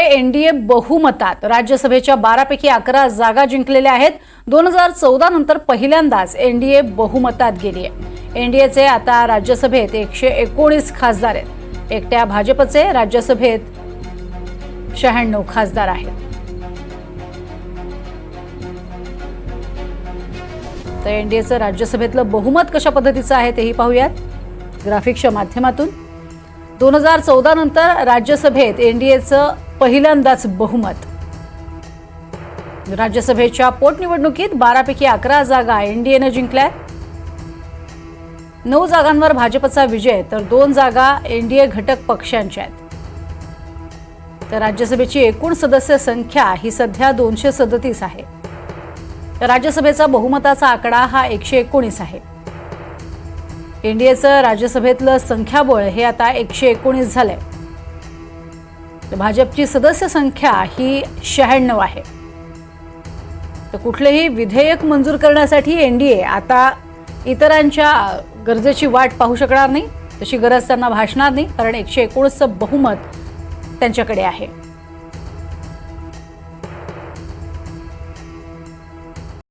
NDA बहुमतात राज्यसभेच्या 12 पैकी 11 जागा जिंकलेल्या आहेत। 2014 नंतर पहिल्यांदाच एनडीए बहुमतात गेली आहे। एनडीएचे आता राज्यसभेत 119 खासदार आहेत। एकट्या भाजपचे राज्यसभेत 96 खासदार आहेत। तर एनडीएचं राज्यसभेतलं बहुमत कशा पद्धतीचं आहे तेही पाहूयात ग्राफिक्सच्या माध्यमातून। 2014 नंतर राज्यसभेत एनडीएचं पहिल्यांदाच बहुमत। राज्यसभेच्या पोटनिवडणुकीत 12 पैकी 11 जागा एनडीएने जिंकल्या। 9 जागांवर भाजपचा विजय तर 2 जागा एनडीए घटक पक्षांच्या आहेत। तर राज्यसभेची एकूण सदस्य संख्या ही सध्या 237 आहे। तर राज्यसभेचा बहुमताचा आकडा हा 119 आहे। एनडीएचं राज्यसभेतलं संख्याबळ हे आता 119 झालंय। तर भाजपची सदस्य संख्या ही 96 आहे। तर कुठलेही विधेयक मंजूर करण्यासाठी एनडीए आता इतरांच्या गरजेची वाट पाहू शकणार नाही, तशी गरज त्यांना भासणार नाही, कारण 119चं बहुमत त्यांच्याकडे आहे।